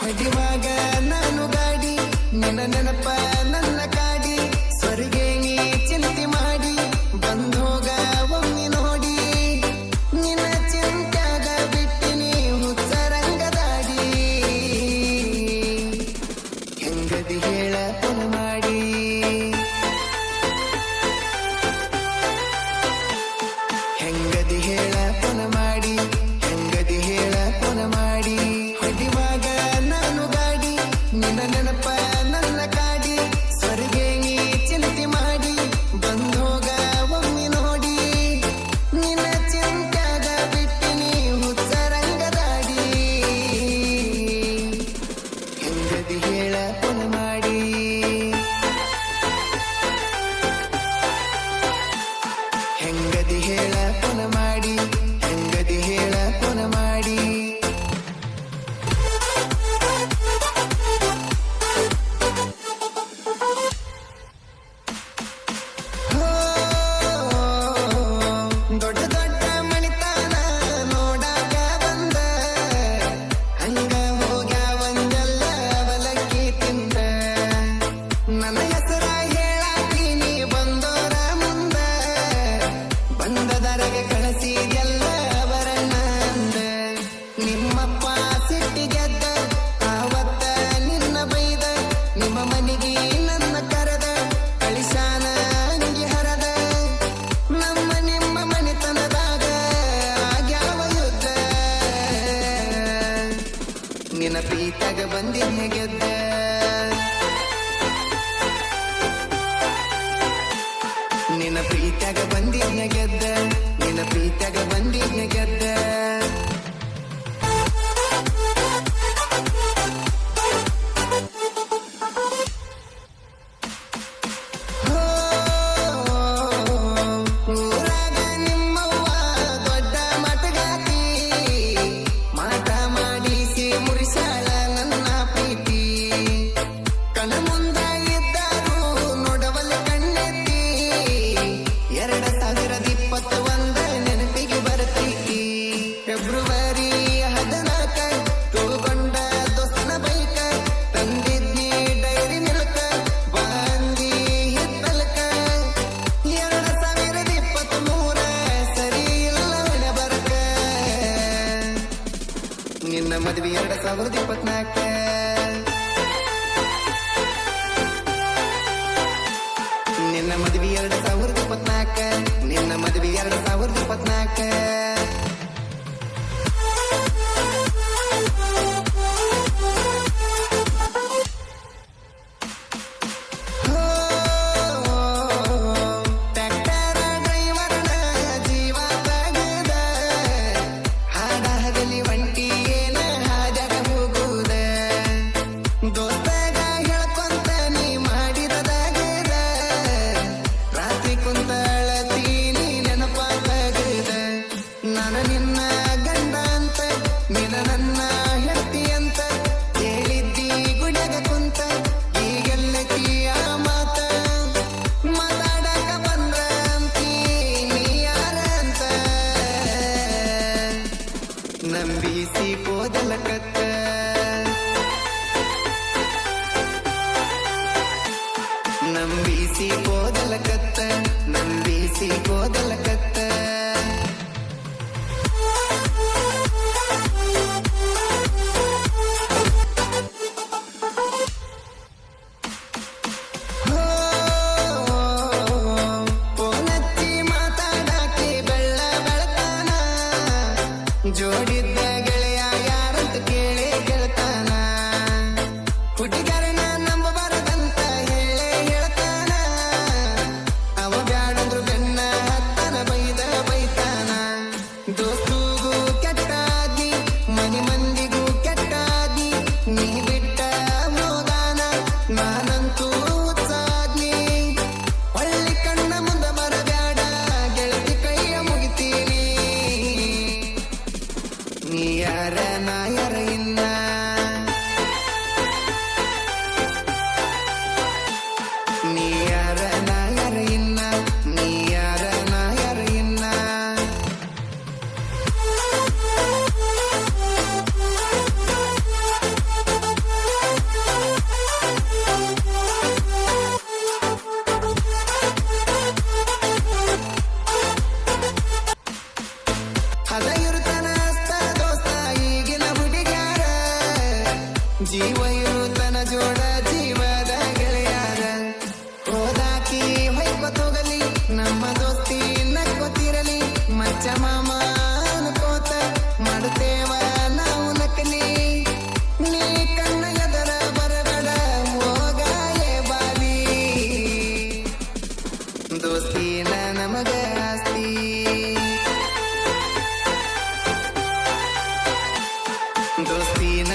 ಹೊಡಿವಾಗ ನಾನು ಗಾಡಿ ನಿನ್ನ ನೆನಪ ನನ್ನ ಕಾಡಿ ಸ್ವರ್ಗೆ ನೀ ಚಿಂತೆ ಮಾಡಿ ಬಂದೋಗ ಒಮ್ಮೆ ನೋಡಿ ನಿನ್ನ ಚಿಂತ್ಯಾಗ ಬಿಟ್ಟಿನಿ ಹುಚ್ಚರಂಗದಾಡಿ ಹೆಂಗದಿ ಹೇಳ ಪುನ ಮಾಡಿ ಹೆಂಗದಿ ಹೇಳ ಪುನ ಮಾಡಿ ಹೆಂಗದಿ ಹೇಳ ಪುನ ಮಾಡಿ ಹೊಡಿವಾಗ ನಾನು ಗಾಡಿ ನಿನ್ನ ನೆನಪ ನನ್ನ ಕಾಡಿ ಸ್ವರ್ಗೆ ನೀ ಚಿಂತೆ ಮಾಡಿ ಬಂದೋಗ ಒಮ್ಮೆ ನೋಡಿ ನಿನ್ನ ಚಿಂತ್ಯಾಗ ಬಿಟ್ಟಿನಿ ಹುಚ್ಚರಂಗದಾಡಿ ಹೆಂಗದಿ ಹೇಳ ಪುನ ಮಾಡಿ ಹೆಂಗದಿ ಹೇಳ ಪುನ ಮಾಡಿ ಹೆಂಗದಿ ಹೇಳ ಪುನ ಮಾಡಿ ಹೋ, ದೊಡ್ಡ ದೊಡ್ಡ ಮಣಿತಾನ ನೋಡಾಕ ಬಂದ ಹಂಗ ಹೋಗ್ಯಾವಂದೆಲ್ಲ ಅವಲಕ್ಕಿ ತಿಂದ ನನ್ನ ಹೆಸರ ಹೇಳಾತೀನಿ ಬಂದೋರ ಮುಂದ ಬಂದದರಗೆ ಕಳಿಸಿದೆಲ್ಲ ಅವರನ್ನ ಅಂದ ನಿಮ್ಮಪ್ಪ ಸಿಟ್ಟಿಗೆದ್ದ ಆವತ್ತ ನಿನ್ನ ಬೈದ ನಿಮ್ಮ ಮನೆಗೆ ನನ್ನ ಕರೆದ ಕಳಿಸಾನ ಅಂಗಿ ಹರದ ನಮ್ಮ ನಿಮ್ಮ ಮನೆತನದಾಗ ಆಗ್ಯಾವ ಯುದ್ಧ ನಿನ್ನ ಪ್ರೀತಾಗ ಬಂದಿನ ಗೆದ್ದ ನಿನ್ನ ಪ್ರೀತ್ಯಾಗ ಬಂದಿನ ಗೆದ್ದ ನಿನ್ನ ಪ್ರೀತ್ಯಾಗ ಬಂದಿನ ಗೆದ್ದ ಹೋ, ಊರಾಗ ನಿಮ್ಮವ್ವ ದೊಡ್ಡ ಮಟಗಾತಿ ಮಾಟ ಮಾಡಿಸಿ ಮುರಿಸಾಳ ನನ್ನ ಪ್ರೀತಿ ಕಣ ಮುಂದ ಇದ್ದರು ನೋಡವಲ್ಲ ಕಣ್ಣೆತ್ತಿ 2021 ನೆನಪಿಗೆ ಬರ್ತೈತಿ ಫೆಬ್ರವರಿ 14 ತೂಗೊಂಡ ದೋಸ್ತನ ಬೈಕ ತಂದಿದ್ನಿ ಡೈರಿ ಮಿಲ್ಕ ಬಂದಿ ಹಿತ್ತಲ್ಕ 2023 ಸರಿ ಇಲ್ಲ ಹಣೆ ಬರಕ ನಿನ್ನ ಮದ್ವಿ 2024 ನಿನ್ನ ಮದ್ವಿ 2024 ನಿನ್ನ ಮದ್ವಿ 2024 ಹೋ, ಟ್ರ್ಯಾಕ್ಟರ್ ಡ್ರೈವರ್ನ ಜೀವ ತಗದ ಹಾಡ ಹಗಲಿ ಒಂಟಿ ಏನ ಹಾಜರ ಹೋಗುದ ದೋಸ್ತಗ ಹೇಳ್ಕೊಂತ ನೀ ಮಾಡಿದದಾಗದ ರಾತ್ರಿ ಕುಂತಳತೀನಿ ನೆನಪ ತಗದ ನಾನು ನಿನ್ನ ಗಂಡ ಅಂತ ನಿನ್ನ ನನ್ನ ಹೆಂಡತಿ ಅಂತ ಹೇಳಿದ್ದಿ ಗುಡ್ಯಾಗ ಕುಂತ ಈಗೆಲ್ಲಕಿಯ ಮಾತ ಮಾತಾಡಕ ಬಂದ್ರ ಅಂತೀ ನೀ ಯಾರ ಅಂತ ನಂಬಿಸಿ ಕೋದಲ ಕತ್ತ ನಂಬಿಸಿ ಕೋದಲ ಕತ್ತ ನಂಬಿಸಿ ಕೋದಲ ಕತ್ತ ಹೋ, ಫೋನಚ್ಚಿ ಮಾತಾಡಾಕಿ ಬೆಳ್ಳ ಬೆಳತಾನ ಜೋಡಿದ್ದ ಗೆಳೆಯ ಯಾರಂತ ಕೇಳಿ ಗೆಳತಾನ ಹುಡುಗರನ ನಂಬಬಾರದಂತ ಹೇಳೇ ಹೇಳ್ತಾನ ಜೀವ ಇರುತನ ಜೋಡ ಜೀವದ ಗೆಳೆಯಾರ ಹೋದಾಕಿ ಹೊಯ್ಕೊತೋಗಲಿ ನಮ್ಮ ದೋಸ್ತಿ ನಕ್ಕೋತಿರಲಿ ಮಚ್ಚ ಮಾಮ ಅನ್ಕೋತ ಮಾಡುತ್ತೇವ ನಾವು ನಕಲಿ ನೀ ಕಣ್ಣ ಎದರ ಬರಬೇಡ ಹೋಗಾಯೇ ಬಾಲಿ ದೋಸ್ತಿನ ನಮಗ ಆಸ್ತಿ ದೋಸ್ತಿನ